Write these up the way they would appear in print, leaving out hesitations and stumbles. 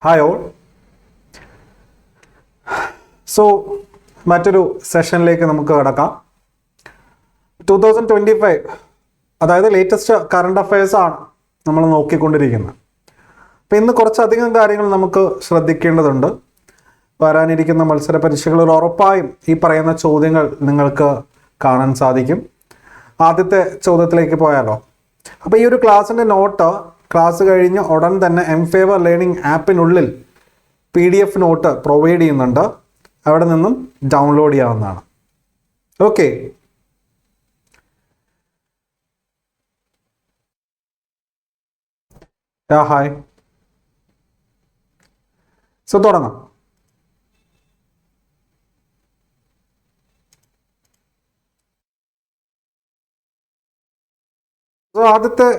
Hi all. So മറ്റൊരു സെഷനിലേക്ക് നമുക്ക് കടക്കാം. 2025 അതായത് ലേറ്റസ്റ്റ് കറണ്ട് അഫയേഴ്സ് ആണ് നമ്മൾ നോക്കിക്കൊണ്ടിരിക്കുന്നത്. അപ്പം ഇന്ന് കുറച്ചധികം കാര്യങ്ങൾ നമുക്ക് ശ്രദ്ധിക്കേണ്ടതുണ്ട്. വരാനിരിക്കുന്ന മത്സര പരീക്ഷകളിൽ ഉറപ്പായും ഈ പറയുന്ന ചോദ്യങ്ങൾ നിങ്ങൾക്ക് കാണാൻ സാധിക്കും. ആദ്യത്തെ ചോദ്യത്തിലേക്ക് പോയാലോ. അപ്പോൾ ഈ ഒരു ക്ലാസ്സിൻ്റെ നോട്ട് ക്ലാസ് കഴിഞ്ഞ് ഉടൻ തന്നെ എംഫേവർ ലേണിംഗ് ആപ്പിനുള്ളിൽ PDF നോട്ട് പ്രൊവൈഡ് ചെയ്യുന്നുണ്ട്. അവിടെ നിന്നും ഡൗൺലോഡ് ചെയ്യാവുന്നതാണ്. Okay, hi. സോ തുടങ്ങാം. ആദ്യത്തെ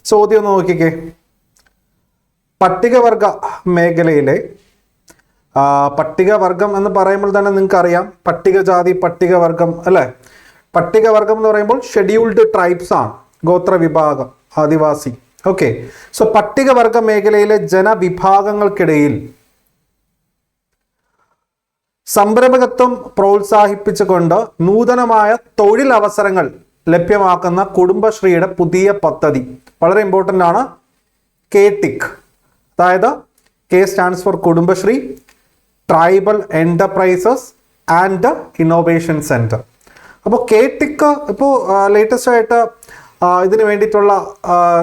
ചോദ്യം ഒന്ന് നോക്കിക്കേ. പട്ടികവർഗ മേഖലയിലെ പട്ടികവർഗം എന്ന് പറയുമ്പോൾ തന്നെ നിങ്ങൾക്ക് അറിയാം, പട്ടികജാതി പട്ടികവർഗം അല്ലേ. പട്ടികവർഗം എന്ന് പറയുമ്പോൾ ഷെഡ്യൂൾഡ് ട്രൈബ്സ് ആണ്, ഗോത്ര വിഭാഗം, ആദിവാസി. ഓക്കെ, സോ പട്ടികവർഗ മേഖലയിലെ ജനവിഭാഗങ്ങൾക്കിടയിൽ സംരംഭകത്വം പ്രോത്സാഹിപ്പിച്ചുകൊണ്ട് നൂതനമായ തൊഴിലവസരങ്ങൾ ലഭ്യമാക്കുന്ന കുടുംബശ്രീയുടെ പുതിയ പദ്ധതി വളരെ ഇമ്പോർട്ടൻ്റ് ആണ്. KTIC, അതായത് K stands for Kudumbashree, tribal enterprises and innovation centre. അപ്പോൾ KTIC ഇപ്പോൾ ലേറ്റസ്റ്റ് ആയിട്ട് ഇതിന് വേണ്ടിയിട്ടുള്ള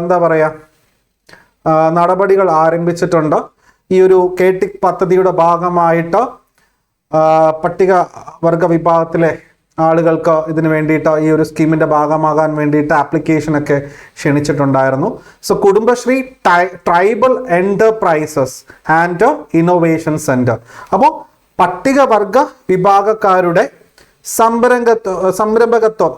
എന്താ പറയുക നടപടികൾ ആരംഭിച്ചിട്ടുണ്ട്. ഈ ഒരു KTIC പദ്ധതിയുടെ ഭാഗമായിട്ട് പട്ടികവർഗ വിഭാഗത്തിലെ ആളുകൾക്ക് ഇതിന് വേണ്ടിയിട്ട് ഈ ഒരു സ്കീമിൻ്റെ ഭാഗമാകാൻ വേണ്ടിയിട്ട് ആപ്ലിക്കേഷനൊക്കെ ക്ഷണിച്ചിട്ടുണ്ടായിരുന്നു. So Kudumbashree tribal enterprises and innovation centre. അപ്പോൾ പട്ടികവർഗ വിഭാഗക്കാരുടെ സംരംഭകത്വം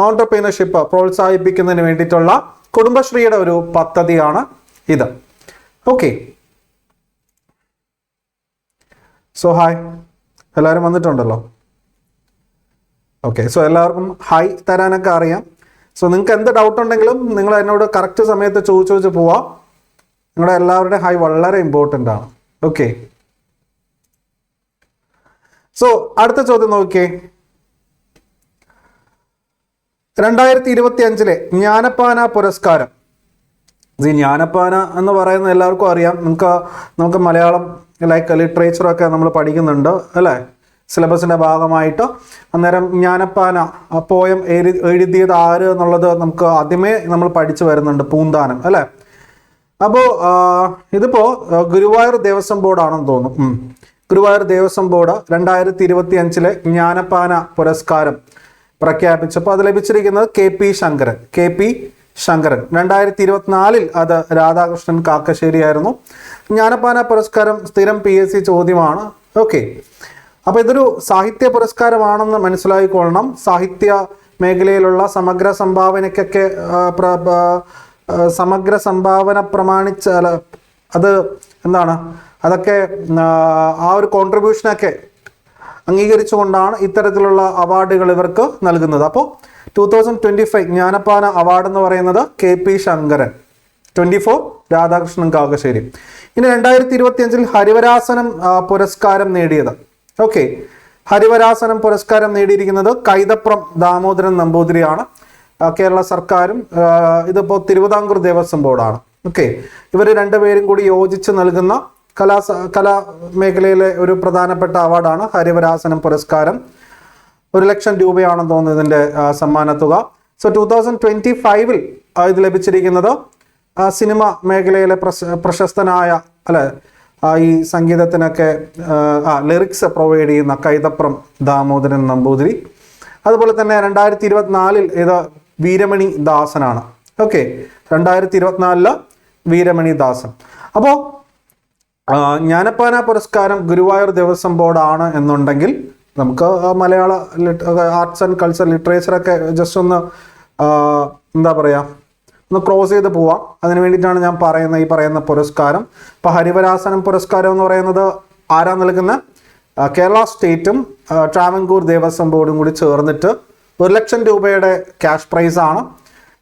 ഓൺടർപ്രീനർഷിപ്പ് പ്രോത്സാഹിപ്പിക്കുന്നതിന് വേണ്ടിയിട്ടുള്ള കുടുംബശ്രീയുടെ ഒരു പദ്ധതിയാണ് ഇത്. ഓക്കെ, സോ ഹായ്, എല്ലാവരും വന്നിട്ടുണ്ടല്ലോ. ഓക്കെ, സോ എല്ലാവർക്കും ഹായ് തരാനൊക്കെ അറിയാം. സോ നിങ്ങൾക്ക് എന്ത് ഡൗട്ട് ഉണ്ടെങ്കിലും നിങ്ങൾ എന്നോട് കറക്റ്റ് സമയത്ത് ചോദിച്ച് പോവാം. നിങ്ങളുടെ എല്ലാവരുടെയും ഹായ് വളരെ ഇമ്പോർട്ടൻ്റ് ആണ്. ഓക്കെ, സോ അടുത്ത ചോദ്യം നോക്കിയേ. 2025 ജ്ഞാനപ്പാന പുരസ്കാരം. ജ്ഞാനപ്പാന എന്ന് പറയുന്നത് എല്ലാവർക്കും അറിയാം. നമുക്ക് മലയാളം ലൈക്ക് ലിറ്ററേച്ചറൊക്കെ നമ്മൾ പഠിക്കുന്നുണ്ട് അല്ലേ, സിലബസിൻ്റെ ഭാഗമായിട്ട്. അന്നേരം ജ്ഞാനപ്പാന പോയം എഴുതിയത് ആര് എന്നുള്ളത് നമുക്ക് ആദ്യമേ നമ്മൾ പഠിച്ചു വരുന്നുണ്ട്, പൂന്താനം അല്ലേ. അപ്പോൾ ഇതിപ്പോൾ ഗുരുവായൂർ ദേവസ്വം ബോർഡാണെന്ന് തോന്നുന്നു. ഗുരുവായൂർ ദേവസ്വം ബോർഡ് 2025 ജ്ഞാനപ്പാന പുരസ്കാരം പ്രഖ്യാപിച്ചപ്പോൾ അത് ലഭിച്ചിരിക്കുന്നത് KP ശങ്കരൻ. 2024 അത് രാധാകൃഷ്ണൻ കാക്കശ്ശേരി ആയിരുന്നു. ജ്ഞാനപ്പാന പുരസ്കാരം സ്ഥിരം PSC ചോദ്യമാണ്. ഓക്കെ, അപ്പോൾ ഇതൊരു സാഹിത്യ പുരസ്കാരമാണെന്ന് മനസ്സിലാക്കിക്കൊള്ളണം. സാഹിത്യ മേഖലയിലുള്ള സമഗ്ര സംഭാവന പ്രമാണിച്ച് അത് എന്താണ്, അതൊക്കെ ആ ഒരു കോൺട്രിബ്യൂഷനൊക്കെ അംഗീകരിച്ചുകൊണ്ടാണ് ഇത്തരത്തിലുള്ള അവാർഡുകൾ ഇവർക്ക് നൽകുന്നത്. അപ്പോൾ 2025 ജ്ഞാനപ്പാന അവാർഡ് എന്ന് പറയുന്നത് KP ശങ്കരൻ, 24 രാധാകൃഷ്ണൻ കാക്കശ്ശേരി. ഇനി 2025 ഹരിവരാസനം പുരസ്കാരം നേടിയത്. ഓക്കെ, ഹരിവരാസനം പുരസ്കാരം നേടിയിരിക്കുന്നത് കൈതപ്രം ദാമോദരൻ നമ്പൂതിരിയാണ്. കേരള സർക്കാരും ഇതിപ്പോൾ തിരുവിതാംകൂർ ദേവസ്വം ബോർഡാണ്. ഓക്കെ, ഇവർ രണ്ടുപേരും കൂടി യോജിച്ച് നൽകുന്ന കലാ മേഖലയിലെ ഒരു പ്രധാനപ്പെട്ട അവാർഡാണ് ഹരിവരാസനം പുരസ്കാരം. 1,00,000 രൂപയാണെന്ന് തോന്നുന്നു ഇതിൻ്റെ സമ്മാനത്തുക. സോ 2025 ഇത് ലഭിച്ചിരിക്കുന്നത് സിനിമ മേഖലയിലെ പ്രശസ്തനായ അല്ലെ ഈ സംഗീതത്തിനൊക്കെ ലിറിക്സ് പ്രൊവൈഡ് ചെയ്യുന്ന കൈതപ്രം ദാമോദരൻ നമ്പൂതിരി. അതുപോലെ തന്നെ 2024 ഇത് വീരമണി ദാസനാണ്. ഓക്കെ, 2024 വീരമണി ദാസൻ. അപ്പോൾ ജ്ഞാനപ്പാന പുരസ്കാരം ഗുരുവായൂർ ദേവസ്വം ബോർഡാണ് എന്നുണ്ടെങ്കിൽ നമുക്ക് മലയാള ആർട്സ് ആൻഡ് കൾച്ചർ ലിറ്ററേച്ചറൊക്കെ ജസ്റ്റ് ഒന്ന് എന്താ പറയുക ഒന്ന് ക്രോസ് ചെയ്ത് പോവാം. അതിന് വേണ്ടിയിട്ടാണ് ഞാൻ ഈ പറയുന്ന പുരസ്കാരം. ഇപ്പോൾ ഹരിവരാസനം പുരസ്കാരം എന്ന് പറയുന്നത് ആരാ നൽകുന്ന? കേരള സ്റ്റേറ്റും ട്രാവൻകൂർ ദേവസ്വം ബോർഡും കൂടി ചേർന്നിട്ട് 1,00,000 രൂപയുടെ ക്യാഷ് പ്രൈസാണ്.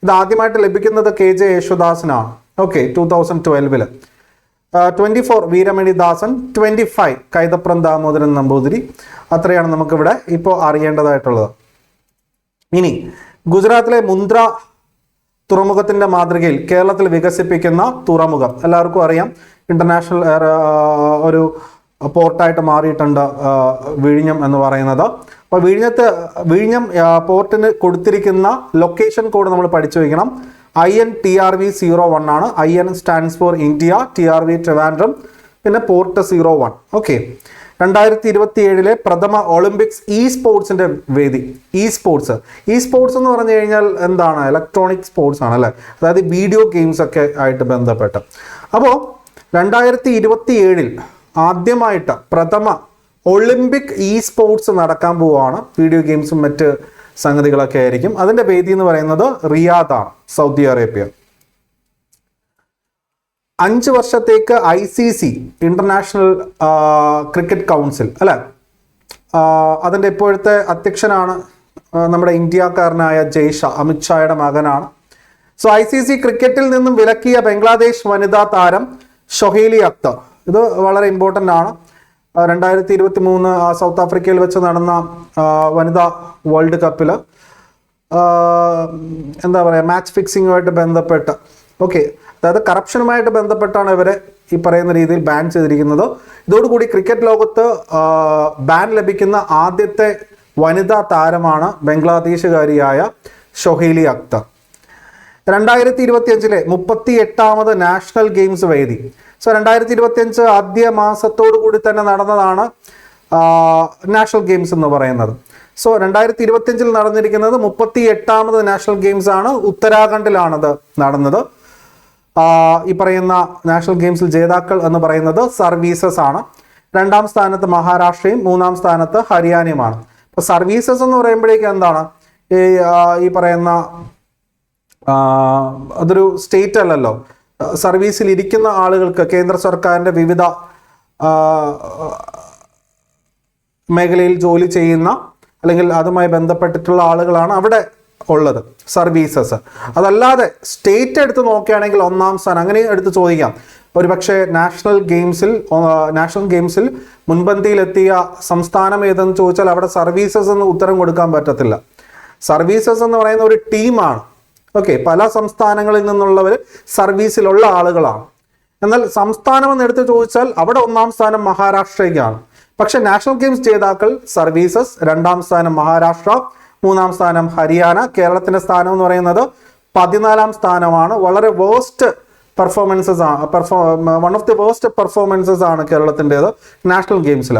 ഇത് ആദ്യമായിട്ട് ലഭിക്കുന്നത് KJ യേശുദാസിനാണ്. ഓക്കെ, 2012. 24 വീരമണി ദാസൻ, 25 കൈതപ്രം ദാമോദരൻ നമ്പൂതിരി. അത്രയാണ് നമുക്കിവിടെ ഇപ്പോൾ അറിയേണ്ടതായിട്ടുള്ളത്. ഇനി ഗുജറാത്തിലെ മുന്ദ്ര തുറമുഖത്തിൻ്റെ മാതൃകയിൽ കേരളത്തിൽ വികസിപ്പിക്കുന്ന തുറമുഖം എല്ലാവർക്കും അറിയാം. ഇൻ്റർനാഷണൽ ഒരു പോർട്ടായിട്ട് മാറിയിട്ടുണ്ട് വിഴിഞ്ഞം എന്ന് പറയുന്നത്. അപ്പോൾ വിഴിഞ്ഞം പോർട്ടിന് കൊടുത്തിരിക്കുന്ന ലൊക്കേഷൻ കോഡ് നമ്മൾ പഠിച്ചു വയ്ക്കണം. INTRV 01 ആണ്. IN stands for India, TRV Trivandrum, പിന്നെ പോർട്ട് 01. ഓക്കെ. 2027 പ്രഥമ ഒളിമ്പിക്സ് സ്പോർട്സിൻ്റെ വേദി. സ്പോർട്സ് എന്ന് പറഞ്ഞു കഴിഞ്ഞാൽ എന്താണ്? ഇലക്ട്രോണിക് സ്പോർട്സ് ആണ് അല്ലേ, അതായത് വീഡിയോ ഗെയിംസ് ഒക്കെ ആയിട്ട് ബന്ധപ്പെട്ട്. അപ്പോൾ 2027 ആദ്യമായിട്ട് പ്രഥമ ഒളിമ്പിക് സ്പോർട്സ് നടക്കാൻ പോവുകയാണ്. വീഡിയോ ഗെയിംസും മറ്റ് സംഗതികളൊക്കെ ആയിരിക്കും. അതിൻ്റെ വേദി എന്ന് പറയുന്നത് റിയാദാണ്, സൗദി അറേബ്യ. 5 വർഷത്തേക്ക് ICC ഇന്റർനാഷണൽ ക്രിക്കറ്റ് കൗൺസിൽ അല്ലെ, അതിൻ്റെ ഇപ്പോഴത്തെ അധ്യക്ഷനാണ് നമ്മുടെ ഇന്ത്യക്കാരനായ അമിത് ഷായുടെ മകനാണ്. സോ ICC ക്രിക്കറ്റിൽ നിന്നും വിലക്കിയ ബംഗ്ലാദേശ് വനിതാ താരം ഷൊഹൈലി അക്തർ. ഇത് വളരെ ഇമ്പോർട്ടൻ്റ് ആണ്. 2023 സൗത്ത് ആഫ്രിക്കയിൽ വെച്ച് നടന്ന വനിതാ വേൾഡ് കപ്പിൽ എന്താ പറയുക, മാച്ച് ഫിക്സിങ്ങുമായിട്ട് ബന്ധപ്പെട്ട്, ഓക്കെ, അതായത് കറപ്ഷനുമായിട്ട് ബന്ധപ്പെട്ടാണ് ഇവരെ ഈ പറയുന്ന രീതിയിൽ ബാൻ ചെയ്തിരിക്കുന്നത്. ഇതോടുകൂടി ക്രിക്കറ്റ് ലോകത്ത് ബാൻ ലഭിക്കുന്ന ആദ്യത്തെ വനിതാ താരമാണ് ബംഗ്ലാദേശുകാരിയായ ഷൊഹൈലി അക്തർ. 2025 38ാമത് നാഷണൽ ഗെയിംസ് വേദി. സോ 2025 ആദ്യ മാസത്തോടു കൂടി തന്നെ നടന്നതാണ് നാഷണൽ ഗെയിംസ് എന്ന് പറയുന്നത്. സോ 2025 നടന്നിരിക്കുന്നത് 38ാമത് നാഷണൽ ഗെയിംസ് ആണ്. ഉത്തരാഖണ്ഡിലാണത് നടന്നത്. ഈ പറയുന്ന നാഷണൽ ഗെയിംസിൽ ജേതാക്കൾ എന്ന് പറയുന്നത് സർവീസസ് ആണ്. 2ാം സ്ഥാനത്ത് മഹാരാഷ്ട്രയും 3ാം സ്ഥാനത്ത് ഹരിയാനയുമാണ്. അപ്പോൾ സർവീസസ് എന്ന് പറയുമ്പോഴേക്കും എന്താണ് ഈ പറയുന്ന അതൊരു സ്റ്റേറ്റ് അല്ലല്ലോ. സർവീസിൽ ഇരിക്കുന്ന ആളുകൾക്ക് കേന്ദ്ര സർക്കാരിൻ്റെ വിവിധ മേഖലയിൽ ജോലി ചെയ്യുന്ന അല്ലെങ്കിൽ അതുമായി ബന്ധപ്പെട്ടിട്ടുള്ള ആളുകളാണ് അവിടെ ഉള്ളത്, സർവീസസ്. അതല്ലാതെ സ്റ്റേറ്റ് എടുത്ത് നോക്കുകയാണെങ്കിൽ 1ാം സ്ഥാനം അങ്ങനെ എടുത്ത് ചോദിക്കാം. ഒരു പക്ഷേ നാഷണൽ ഗെയിംസിൽ മുൻപന്തിയിലെത്തിയ സംസ്ഥാനം ഏതെന്ന് ചോദിച്ചാൽ അവിടെ സർവീസസ് എന്ന് ഉത്തരം കൊടുക്കാൻ പറ്റത്തില്ല. സർവീസസ് എന്ന് പറയുന്ന ഒരു ടീമാണ്. ഓക്കെ, പല സംസ്ഥാനങ്ങളിൽ നിന്നുള്ളവർ സർവീസിലുള്ള ആളുകളാണ്. എന്നാൽ സംസ്ഥാനം എന്ന് എടുത്ത് ചോദിച്ചാൽ അവിടെ 1ാം സ്ഥാനം മഹാരാഷ്ട്രയ്ക്കാണ്. പക്ഷെ നാഷണൽ ഗെയിംസ് ജേതാക്കൾ സർവീസസ്, 2ാം സ്ഥാനം മഹാരാഷ്ട്ര, 3ാം സ്ഥാനം ഹരിയാന. കേരളത്തിന്റെ സ്ഥാനം എന്ന് പറയുന്നത് 14ാം സ്ഥാനമാണ്. വളരെ വേസ്റ്റ് പെർഫോമൻസസ് ആണ്, one of the waste performances ആണ് കേരളത്തിൻ്റെത് നാഷണൽ ഗെയിംസിൽ.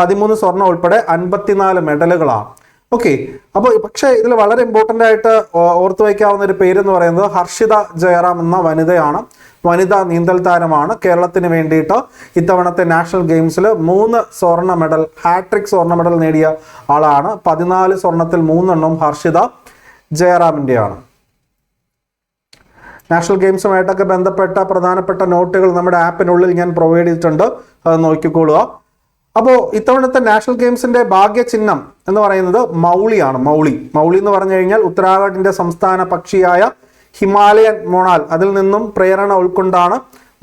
13 സ്വർണ്ണം ഉൾപ്പെടെ 54 മെഡലുകളാണ്. ഓക്കെ, അപ്പോൾ പക്ഷേ ഇതിൽ വളരെ ഇമ്പോർട്ടൻ്റ് ആയിട്ട് ഓർത്തു വയ്ക്കാവുന്ന ഒരു പേരെന്ന് പറയുന്നത് ഹർഷിത ജയറാം എന്ന വനിതയാണ്. വനിതാ നീന്തൽ താരമാണ്. കേരളത്തിന് വേണ്ടിയിട്ട് ഇത്തവണത്തെ നാഷണൽ ഗെയിംസിൽ 3 സ്വർണ്ണ മെഡൽ, ഹാട്രിക് സ്വർണ്ണ മെഡൽ നേടിയ ആളാണ്. 14 സ്വർണ്ണത്തിൽ 3 എണ്ണം ഹർഷിത ജയറാമിൻ്റെയാണ്. നാഷണൽ ഗെയിംസുമായിട്ടൊക്കെ ബന്ധപ്പെട്ട പ്രധാനപ്പെട്ട നോട്ടുകൾ നമ്മുടെ ആപ്പിനുള്ളിൽ ഞാൻ പ്രൊവൈഡ് ചെയ്തിട്ടുണ്ട്, അത് നോക്കിക്കൊള്ളുക. അപ്പോൾ ഇത്തവണത്തെ നാഷണൽ ഗെയിംസിന്റെ ഭാഗ്യചിഹ്നം എന്ന് പറയുന്നത് മൗളിയാണ്. മൗളി എന്ന് പറഞ്ഞു കഴിഞ്ഞാൽ ഉത്തരാഖണ്ഡിന്റെ സംസ്ഥാന പക്ഷിയായ ഹിമാലയൻ മൊണാൽ, അതിൽ നിന്നും പ്രേരണ ഉൾക്കൊണ്ടാണ്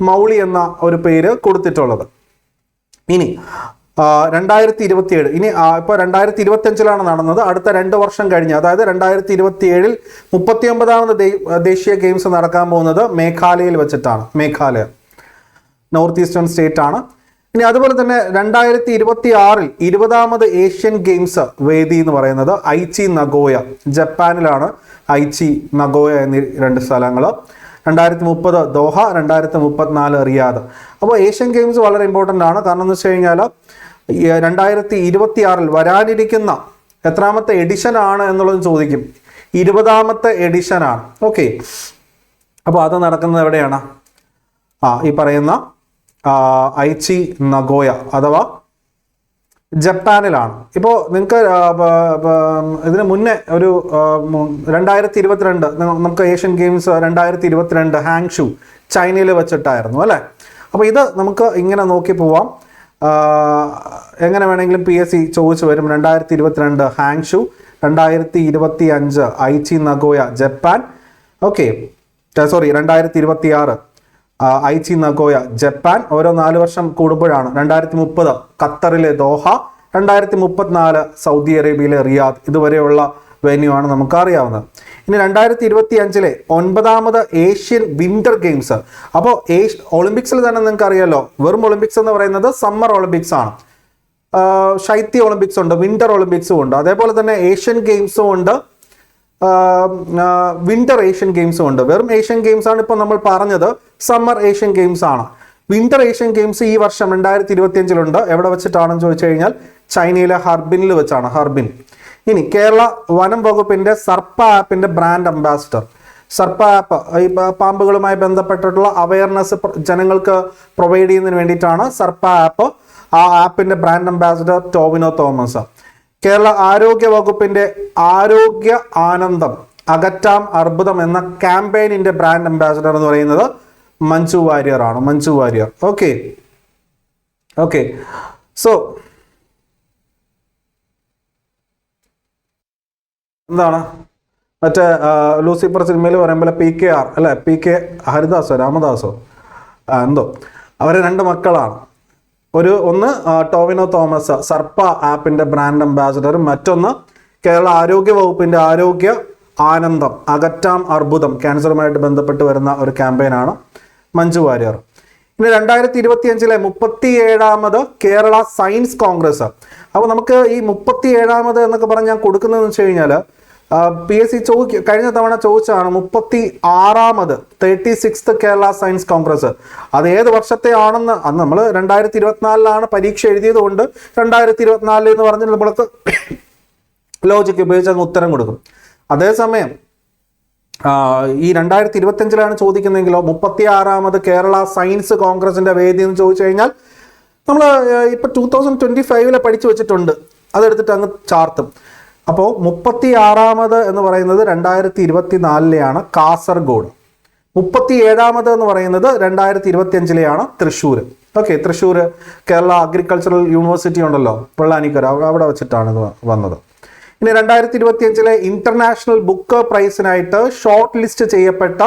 മൗളി എന്ന ഒരു പേര് കൊടുത്തിട്ടുള്ളത്. ഇനി 2027, ഇനി ഇപ്പോൾ 2025 നടന്നത്. അടുത്ത 2 വർഷം കഴിഞ്ഞ്, അതായത് 2027 39ാമത് ദേശീയ ഗെയിംസ് നടക്കാൻ പോകുന്നത് മേഘാലയയിൽ വെച്ചിട്ടാണ്. മേഘാലയ നോർത്ത് ഈസ്റ്റേൺ സ്റ്റേറ്റ് ആണ്. ഇനി അതുപോലെ തന്നെ 2026 20ാമത് ഏഷ്യൻ ഗെയിംസ് വേദി എന്ന് പറയുന്നത് ഐച്ചി നഗോയ, ജപ്പാനിലാണ്. ഐച്ചി നഗോയ എന്നീ 2 സ്ഥലങ്ങൾ. 2030 ദോഹ, 2034 റിയാദ്. അപ്പോൾ ഏഷ്യൻ ഗെയിംസ് വളരെ ഇമ്പോർട്ടൻ്റ് ആണ്. കാരണം എന്ന് വെച്ച് കഴിഞ്ഞാൽ 2026 വരാനിരിക്കുന്ന എത്രാമത്തെ എഡിഷൻ ആണ് എന്നുള്ളത് ചോദിക്കും. 20ാമത്തെ എഡിഷനാണ്. ഓക്കെ, അപ്പോൾ അത് നടക്കുന്നത് എവിടെയാണ്? ഈ പറയുന്ന ഐച്ചി നഗോയ അഥവാ ജപ്പാനിലാണ്. ഇപ്പോൾ നിങ്ങൾക്ക് ഇതിന് മുന്നേ ഒരു 2022 നമുക്ക് ഏഷ്യൻ ഗെയിംസ് 2022 ഹാങ്ഷു ചൈനയിൽ വെച്ചിട്ടായിരുന്നു അല്ലേ. അപ്പോൾ ഇത് നമുക്ക് ഇങ്ങനെ നോക്കി പോവാം. എങ്ങനെ വേണമെങ്കിലും PSC ചോദിച്ചു വരും. 2022 Hangzhou, 2025 Aichi Nagoya Japan. Okay, sorry 2026 Aichi Nagoya Japan. ഓരോ 4 വർഷം കൂടുമ്പോഴാണ്. 2030 ഖത്തറിലെ ദോഹ, 2034 സൗദി അറേബ്യയിലെ റിയാദ്. ഇതുവരെയുള്ള വെന്യൂ ആണ് നമുക്ക് അറിയാവുന്നത്. ഇനി 2025 9ാമത് ഏഷ്യൻ വിന്റർ ഗെയിംസ്. അപ്പോൾ ഒളിമ്പിക്സിൽ തന്നെ നിങ്ങൾക്ക് അറിയാലോ, വെറും ഒളിമ്പിക്സ് എന്ന് പറയുന്നത് സമ്മർ ഒളിമ്പിക്സ് ആണ്. ശൈത്യ ഒളിമ്പിക്സ് ഉണ്ട്, വിന്റർ ഒളിമ്പിക്സും ഉണ്ട്, അതേപോലെ തന്നെ ഏഷ്യൻ ഗെയിംസും ഉണ്ട്, വിന്റർ ഏഷ്യൻ ഗെയിംസും ഉണ്ട്. വെറും ഏഷ്യൻ ഗെയിംസ് ആണ് ഇപ്പോൾ നമ്മൾ പറഞ്ഞത്, സമ്മർ ഏഷ്യൻ ഗെയിംസ് ആണ്. വിന്റർ ഏഷ്യൻ ഗെയിംസ് ഈ വർഷം 2025 എവിടെ വെച്ചിട്ടാണെന്ന് ചോദിച്ചു കഴിഞ്ഞാൽ ചൈനയിലെ ഹർബിനിൽ വെച്ചാണ്. ഹർബിൻ. ഇനി കേരള വനം വകുപ്പിന്റെ സർപ്പ ആപ്പിന്റെ ബ്രാൻഡ് അംബാസിഡർ. സർപ്പ ആപ്പ് ഈ പാമ്പുകളുമായി ബന്ധപ്പെട്ടിട്ടുള്ള അവയർനെസ് ജനങ്ങൾക്ക് പ്രൊവൈഡ് ചെയ്യുന്നതിന് വേണ്ടിയിട്ടാണ് സർപ്പ ആപ്പ്. ആ ആപ്പിന്റെ ബ്രാൻഡ് അംബാസിഡർ ടോവിനോ തോമസ്. കേരള ആരോഗ്യ വകുപ്പിന്റെ ആരോഗ്യ ആനന്ദം അകറ്റാം അർബുദം എന്ന ക്യാമ്പയിനിന്റെ ബ്രാൻഡ് അംബാസിഡർ എന്ന് പറയുന്നത് മഞ്ജു വാര്യർ ആണ്. മഞ്ജു വാര്യർ. ഓക്കെ. സോ എന്താണ് മറ്റേ ലൂസിഫർ സിനിമയിൽ പറയുമ്പോൾ PKR അല്ലെ, PK ഹരിദാസോ രാമദാസോ എന്തോ, അവരെ 2 മക്കളാണ്. ഒന്ന് ടോവിനോ തോമസ് സർപ്പ ആപ്പിന്റെ ബ്രാൻഡ് അംബാസിഡറും, മറ്റൊന്ന് കേരള ആരോഗ്യ വകുപ്പിന്റെ ആരോഗ്യ ആനന്ദം അകറ്റാം അർബുദം ക്യാൻസറുമായിട്ട് ബന്ധപ്പെട്ട് വരുന്ന ഒരു ക്യാമ്പയിനാണ് മഞ്ജു വാര്യർ. ഇനി 2025 37ാമത് കേരള സയൻസ് കോൺഗ്രസ്. അപ്പോൾ നമുക്ക് ഈ 37ാമത് എന്നൊക്കെ പറഞ്ഞ് ഞാൻ കൊടുക്കുന്നതെന്ന് വെച്ച് കഴിഞ്ഞാൽ PSC കഴിഞ്ഞ തവണ ചോദിച്ചാണ് 36ാമത് 36th കേരള സയൻസ് കോൺഗ്രസ്. അത് ഏത് വർഷത്തെ ആണെന്ന് അന്ന് നമ്മൾ 2024 പരീക്ഷ എഴുതിയത് കൊണ്ട് 2024 എന്ന് പറഞ്ഞ് നമ്മൾക്ക് ലോജിക്ക് ഉപയോഗിച്ച് അങ്ങ് ഉത്തരം കൊടുക്കും. അതേസമയം ഈ 2025 ചോദിക്കുന്നതെങ്കിലോ 36ാമത് കേരള സയൻസ് കോൺഗ്രസിന്റെ വേദി എന്ന് ചോദിച്ചു കഴിഞ്ഞാൽ നമ്മൾ ഇപ്പൊ 2025 പഠിച്ചു വെച്ചിട്ടുണ്ട്, അതെടുത്തിട്ട് അങ്ങ് ചാർത്തും. അപ്പോൾ 36ാമത് എന്ന് പറയുന്നത് 2024 കാസർഗോഡ്. 37ാമത് എന്ന് പറയുന്നത് 2025 Thrissur. Okay, Thrissur Kerala agricultural university ഉണ്ടല്ലോ, വെള്ളാനിക്കര, അവിടെ വെച്ചിട്ടാണ് ഇത് വന്നത്. ഇനി 2025 ഇന്റർനാഷണൽ ബുക്ക് പ്രൈസിനായിട്ട് ഷോർട്ട് ലിസ്റ്റ് ചെയ്യപ്പെട്ട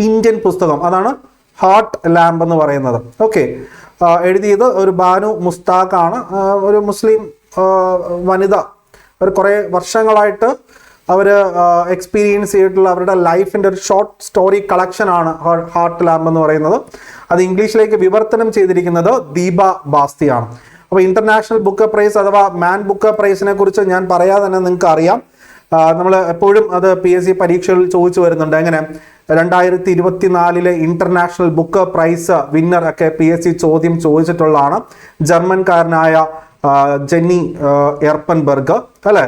ഇന്ത്യൻ പുസ്തകം, അതാണ് ഹാർട്ട് ലാമ്പ് എന്ന് പറയുന്നത്. ഓക്കെ, എഴുതിയത് ഒരു ബാനു മുസ്താഖ് ആണ്, ഒരു മുസ്ലിം വനിത. അവർ കുറേ വർഷങ്ങളായിട്ട് അവർ എക്സ്പീരിയൻസ് ചെയ്തിട്ടുള്ള അവരുടെ ലൈഫിൻ്റെ ഒരു ഷോർട്ട് സ്റ്റോറി കളക്ഷനാണ് ഹാർട്ട് ലാമ്പ് എന്ന് പറയുന്നത്. അത് ഇംഗ്ലീഷിലേക്ക് വിവർത്തനം ചെയ്തിരിക്കുന്നത് ദീപ ബാസ്തിയാണ്. അപ്പോൾ ഇന്റർനാഷണൽ ബുക്ക് പ്രൈസ് അഥവാ മാൻ ബുക്ക് പ്രൈസിനെ കുറിച്ച് ഞാൻ പറയാതെ തന്നെ നിങ്ങൾക്ക് അറിയാം. നമ്മൾ എപ്പോഴും അത് PSC പരീക്ഷകളിൽ ചോദിച്ചു വരുന്നുണ്ട്. എങ്ങനെ 2024 ഇന്റർനാഷണൽ ബുക്ക് പ്രൈസ് വിന്നർ ഒക്കെ PSC ചോദ്യം ചോദിച്ചിട്ടുള്ളതാണ്. ജർമ്മൻകാരനായ ജെന്നി എർപ്പൻബർഗ് അല്ലെ.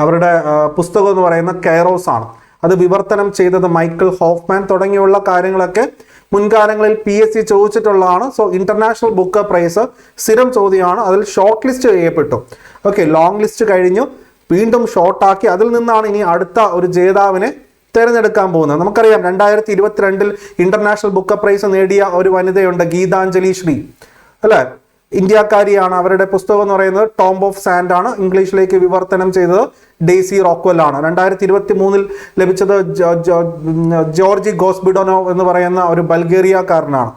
അവരുടെ പുസ്തകം എന്ന് പറയുന്ന കൈറോസ് ആണ്. അത് വിവർത്തനം ചെയ്തത് മൈക്കിൾ ഹോഫ്മാൻ. തുടങ്ങിയുള്ള കാര്യങ്ങളൊക്കെ മുൻകാലങ്ങളിൽ PSC ചോദിച്ചിട്ടുള്ളതാണ്. സോ ഇന്റർനാഷണൽ ബുക്ക് പ്രൈസ് സ്ഥിരം ചോദ്യമാണ്. അതിൽ ഷോർട്ട് ലിസ്റ്റ് ചെയ്യപ്പെട്ടു. ഓക്കെ, ലോങ് ലിസ്റ്റ് കഴിഞ്ഞു, വീണ്ടും ഷോർട്ടാക്കി അതിൽ നിന്നാണ് ഇനി അടുത്ത ഒരു ജേതാവിനെ തിരഞ്ഞെടുക്കാൻ പോകുന്നത്. നമുക്കറിയാം 2022 ഇന്റർനാഷണൽ ബുക്ക് പ്രൈസ് നേടിയ ഒരു വനിതയുണ്ട്, ഗീതാഞ്ജലി ശ്രീ അല്ലെ, ഇന്ത്യക്കാരിയാണ്. അവരുടെ പുസ്തകം എന്ന് പറയുന്നത് ടോംബ് ഓഫ് സാൻഡ് ആണ്. ഇംഗ്ലീഷിലേക്ക് വിവർത്തനം ചെയ്തത് ഡെയ്സി റോക്വെൽ ആണ്. 2023 ലഭിച്ചത് ജോർജി ഗോസ്ബിഡോനോ എന്ന് പറയുന്ന ഒരു ബൾഗേറിയക്കാരനാണ്.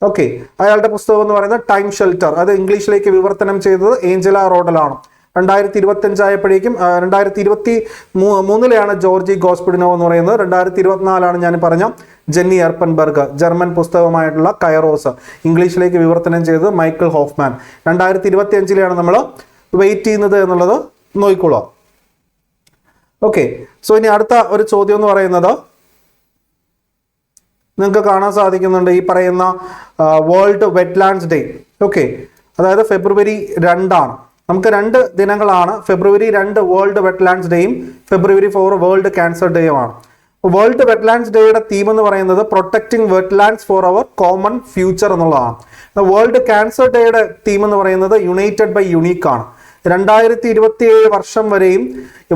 ഓക്കെ, അയാളുടെ പുസ്തകം എന്ന് പറയുന്നത് ടൈം ഷെൽട്ടർ. അത് ഇംഗ്ലീഷിലേക്ക് വിവർത്തനം ചെയ്തത് ഏഞ്ചല റോഡലാണ്. 2025 ആയപ്പോഴേക്കും 2023 ജോർജി ഗോസ്ബിഡിനോ എന്ന് പറയുന്നത്. 2024 ഞാൻ പറഞ്ഞ ജെന്നി എർപ്പൻബർഗ്. ജർമ്മൻ പുസ്തകമായിട്ടുള്ള കൈറോസ് ഇംഗ്ലീഷിലേക്ക് വിവർത്തനം ചെയ്തത് മൈക്കിൾ ഹോഫ്മാൻ. 2025 നമ്മൾ വെയിറ്റ് ചെയ്യുന്നത് എന്നുള്ളത് നോക്കിക്കോളാം. ഓക്കെ, സോ ഇനി അടുത്ത ഒരു ചോദ്യം എന്ന് പറയുന്നത് നിങ്ങൾക്ക് കാണാൻ സാധിക്കുന്നുണ്ട്, ഈ പറയുന്ന വേൾഡ് വെറ്റ്ലാൻഡ്സ് ഡേ. ഓക്കെ, അതായത് ഫെബ്രുവരി 2 നമുക്ക് 2 ദിനങ്ങളാണ്. ഫെബ്രുവരി 2 വേൾഡ് വെറ്റ്ലാൻഡ്സ് ഡേയും ഫെബ്രുവരി 4 വേൾഡ് ക്യാൻസർ ഡേയുമാണ്. വേൾഡ് വെറ്റ്ലാൻഡ്സ് ഡേയുടെ തീം എന്ന് പറയുന്നത് പ്രൊട്ടക്ടിങ് വെറ്റ്ലാൻഡ്സ് ഫോർ അവർ കോമൺ ഫ്യൂച്ചർ എന്നുള്ളതാണ്. വേൾഡ് ക്യാൻസർ ഡേയുടെ തീം എന്ന് പറയുന്നത് യുണൈറ്റഡ് ബൈ യുണീക്ക് ആണ്. 2027 വർഷം വരെയും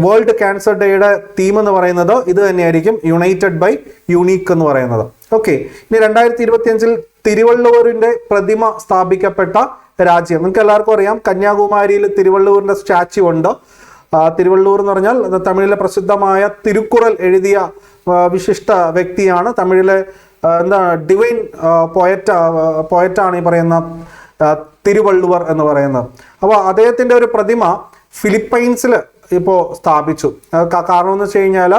വേൾഡ് ക്യാൻസർ ഡേയുടെ തീം എന്ന് പറയുന്നത് ഇത് തന്നെയായിരിക്കും, യുണൈറ്റഡ് ബൈ യുണീക്ക് എന്ന് പറയുന്നത്. ഓക്കെ, ഇനി 2025 തിരുവള്ളുവരിന്റെ പ്രതിമ സ്ഥാപിക്കപ്പെട്ട രാജ്യം. നിങ്ങൾക്ക് എല്ലാവർക്കും അറിയാം, കന്യാകുമാരിയിൽ തിരുവള്ളുവരിന്റെ സ്റ്റാച്യു ഉണ്ട്. തിരുവള്ളൂർ എന്ന് പറഞ്ഞാൽ തമിഴിലെ പ്രസിദ്ധമായ തിരുക്കുറൽ എഴുതിയ വിശിഷ്ട വ്യക്തിയാണ്. തമിഴിലെ ഡിവൈൻ പോയറ്റാണ് ഈ പറയുന്ന തിരുവള്ളുവർ എന്ന് പറയുന്നത്. അപ്പോൾ അദ്ദേഹത്തിൻ്റെ ഒരു പ്രതിമ ഫിലിപ്പൈൻസിൽ ഇപ്പോൾ സ്ഥാപിച്ചു. കാരണം എന്ന് വെച്ച് കഴിഞ്ഞാൽ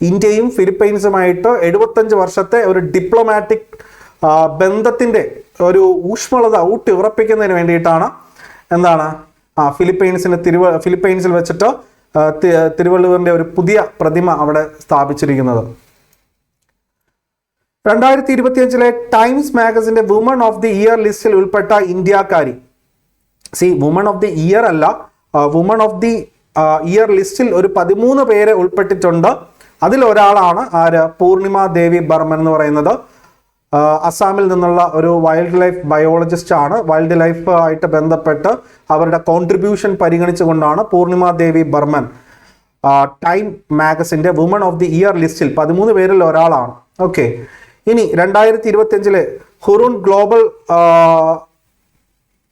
ഇന്ത്യയും ഫിലിപ്പൈൻസുമായിട്ട് 75 വർഷത്തെ ഒരു ഡിപ്ലോമാറ്റിക് ബന്ധത്തിൻ്റെ ഒരു ഊഷ്മളത ഊട്ടി ഉറപ്പിക്കുന്നതിന് വേണ്ടിയിട്ടാണ് ഫിലിപ്പൈൻസിൽ വെച്ചിട്ട് തിരുവള്ളുവറിൻ്റെ ഒരു പുതിയ പ്രതിമ അവിടെ സ്ഥാപിച്ചിരിക്കുന്നത്. 2025 ടൈംസ് മാഗസിന്റെ വുമൺ ഓഫ് ദി ഇയർ ലിസ്റ്റിൽ ഉൾപ്പെട്ട ഇന്ത്യക്കാരി. വുമൺ ഓഫ് ദി ഇയർ അല്ല, വുമൺ ഓഫ് ദി ഇയർ ലിസ്റ്റിൽ ഒരു 13 പേര് ഉൾപ്പെട്ടിട്ടുണ്ട്. അതിലൊരാളാണ് പൂർണിമ ദേവി ബർമൻ എന്ന് പറയുന്നത്. അസാമിൽ നിന്നുള്ള ഒരു വൈൽഡ് ലൈഫ് ബയോളജിസ്റ്റ് ആണ്. വൈൽഡ് ലൈഫ് ആയിട്ട് ബന്ധപ്പെട്ട് അവരുടെ കോൺട്രിബ്യൂഷൻ പരിഗണിച്ചുകൊണ്ടാണ് പൂർണിമ ദേവി ബർമൻ ടൈം മാഗസിന്റെ വുമൺ ഓഫ് ദി ഇയർ ലിസ്റ്റിൽ 13 പേരിൽ ഒരാളാണ്. ഓക്കെ, ഇനി 2025 ഹുറുൺ ഗ്ലോബൽ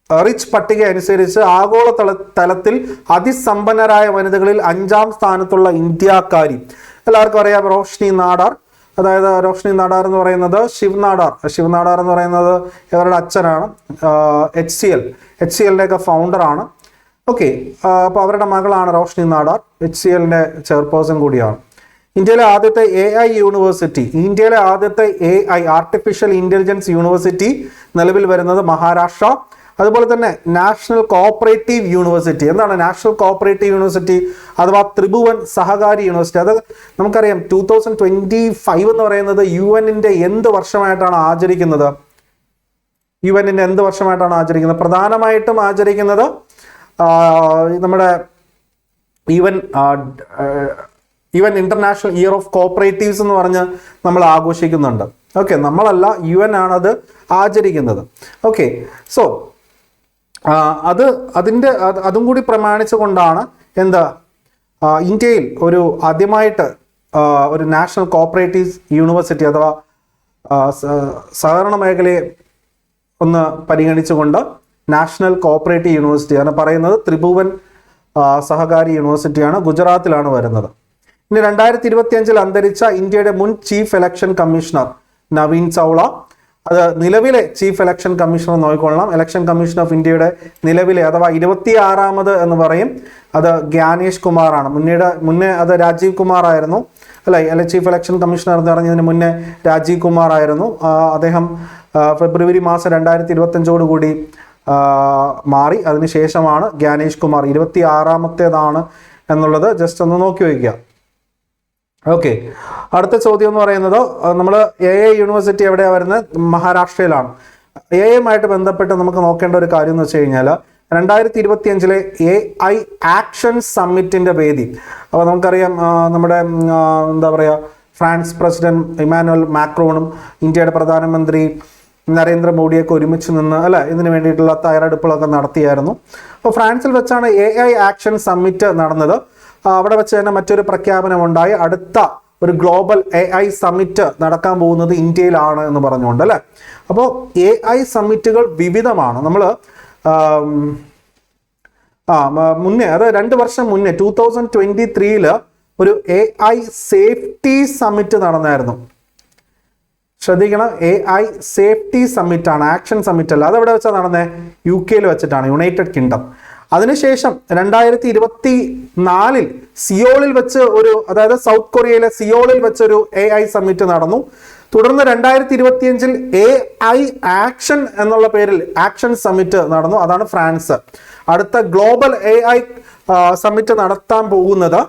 റിച്ച് പട്ടിക അനുസരിച്ച് ആഗോള തലത്തിൽ അതിസമ്പന്നരായ വനിതകളിൽ 5ാം സ്ഥാനത്തുള്ള ഇന്ത്യക്കാരി. എല്ലാവർക്കും അറിയാം റോഷ്നി നാടാർ. അതായത് റോഷ്നി നാടാർ എന്ന് പറയുന്നത് ശിവ് നാടാർ എന്ന് പറയുന്നത് ഇവരുടെ അച്ഛനാണ്. HCL ഒക്കെ ഫൗണ്ടറാണ്. ഓക്കെ, അപ്പോൾ അവരുടെ മകളാണ് റോഷ്നി നാടാർ. HCLന്റെ ചെയർപേഴ്സൺ കൂടിയാണ്. ഇന്ത്യയിലെ ആദ്യത്തെ AI ആർട്ടിഫിഷ്യൽ ഇന്റലിജൻസ് യൂണിവേഴ്സിറ്റി നിലവിൽ വരുന്നത് മഹാരാഷ്ട്ര. അതുപോലെ തന്നെ നാഷണൽ കോഓപ്പറേറ്റീവ് യൂണിവേഴ്സിറ്റി. എന്താണ് നാഷണൽ കോഓപ്പറേറ്റീവ് യൂണിവേഴ്സിറ്റി അഥവാ ത്രിഭുവൻ സഹകാരി യൂണിവേഴ്സിറ്റി? അത് നമുക്കറിയാം 2025 എന്ന് പറയുന്നത് UN-ന്റെ എന്ത് വർഷമായിട്ടാണ് ആചരിക്കുന്നത്? പ്രധാനമായിട്ടും ആചരിക്കുന്നത് നമ്മുടെ UN international year of cooperatives എന്ന് പറഞ്ഞ് നമ്മൾ ആഘോഷിക്കുന്നുണ്ട്. ഓക്കെ, നമ്മളല്ല, UN ആണത് ആചരിക്കുന്നത്. ഓക്കെ, സോ അതും കൂടി പ്രമാണിച്ചുകൊണ്ടാണ് ഇന്ത്യയിൽ ആദ്യമായിട്ട് ഒരു നാഷണൽ കോഓപ്പറേറ്റീവ് യൂണിവേഴ്സിറ്റി അഥവാ സഹകരണ മേഖലയെ ഒന്ന് പരിഗണിച്ചുകൊണ്ട് നാഷണൽ കോഓപ്പറേറ്റീവ് യൂണിവേഴ്സിറ്റി ആണ് പറയുന്നത്. ത്രിഭുവൻ സഹകാരി യൂണിവേഴ്സിറ്റിയാണ്, ഗുജറാത്തിലാണ് വരുന്നത്. ഇനി 2025 അന്തരിച്ച ഇന്ത്യയുടെ മുൻ chief election commissioner Navin Chawla. അത് നിലവിലെ ചീഫ് ഇലക്ഷൻ കമ്മീഷണർ നോക്കിക്കൊള്ളാം. ഇലക്ഷൻ കമ്മീഷൻ ഓഫ് ഇന്ത്യയുടെ നിലവിലെ അഥവാ 26ാമത് എന്ന് പറയും. അത് ഗ്യാനേഷ് കുമാറാണ്. മുന്നേ അത് രാജീവ് കുമാർ ആയിരുന്നു, അല്ലെ ചീഫ് ഇലക്ഷൻ കമ്മീഷണർ എന്ന് പറഞ്ഞതിന് മുന്നേ രാജീവ് കുമാർ ആയിരുന്നു. അദ്ദേഹം ഫെബ്രുവരി മാസം 2025 കൂടി മാറി. അതിനുശേഷമാണ് ഗ്യാനേഷ് കുമാർ 26ാമത്തേതാണ് എന്നുള്ളത് ജസ്റ്റ് ഒന്ന് നോക്കി വയ്ക്കുക. ഓക്കെ, അടുത്ത ചോദ്യം എന്ന് പറയുന്നത് നമ്മൾ AI യൂണിവേഴ്സിറ്റി എവിടെയാണ് വരുന്നത്? മഹാരാഷ്ട്രയിലാണ്. AI ബന്ധപ്പെട്ട് നമുക്ക് നോക്കേണ്ട ഒരു കാര്യം എന്ന് വെച്ച് കഴിഞ്ഞാൽ 2025 AI ആക്ഷൻ സമ്മിറ്റിന്റെ വേദി. അപ്പോൾ നമുക്കറിയാം നമ്മുടെ ഫ്രാൻസ് പ്രസിഡന്റ് ഇമാനുവൽ മാക്രോണും ഇന്ത്യയുടെ പ്രധാനമന്ത്രി നരേന്ദ്രമോദിയൊക്കെ ഒരുമിച്ച് നിന്ന് ഇതിനു വേണ്ടിയിട്ടുള്ള തയ്യാറെടുപ്പുകളൊക്കെ നടത്തിയായിരുന്നു. അപ്പോൾ ഫ്രാൻസിൽ വെച്ചാണ് AI ആക്ഷൻ സമ്മിറ്റ് നടന്നത്. അവിടെ വെച്ച് തന്നെ മറ്റൊരു പ്രഖ്യാപനമുണ്ടായി. അടുത്ത ഒരു ഗ്ലോബൽ AI സമ്മിറ്റ് നടക്കാൻ പോകുന്നത് ഇന്ത്യയിലാണ് എന്ന് പറഞ്ഞുകൊണ്ട് അപ്പോൾ AI സമ്മിറ്റുകൾ വിവിധമാണ്. നമ്മൾ മുന്നേ, അത് 2 വർഷം മുന്നേ 2023 ഒരു AI സേഫ്റ്റി സമ്മിറ്റ് നടന്നായിരുന്നു. ശ്രദ്ധിക്കണം, AI സേഫ്റ്റി സമ്മിറ്റ് ആണ്, ആക്ഷൻ സമ്മിറ്റ് അല്ല. അതെവിടെ വെച്ചാൽ നടന്നേ? UK വെച്ചിട്ടാണ്, യുണൈറ്റഡ് കിങ്ഡം. അതിനുശേഷം 2024 സിയോളിൽ വെച്ച് അതായത് സൗത്ത് കൊറിയയിലെ സിയോളിൽ വെച്ചൊരു AI സമ്മിറ്റ് നടന്നു. തുടർന്ന് 2025 AI ആക്ഷൻ എന്നുള്ള പേരിൽ ആക്ഷൻ സമ്മിറ്റ് നടന്നു. അതാണ് ഫ്രാൻസ്. അടുത്ത ഗ്ലോബൽ AI സമ്മിറ്റ് നടത്താൻ പോകുന്നത്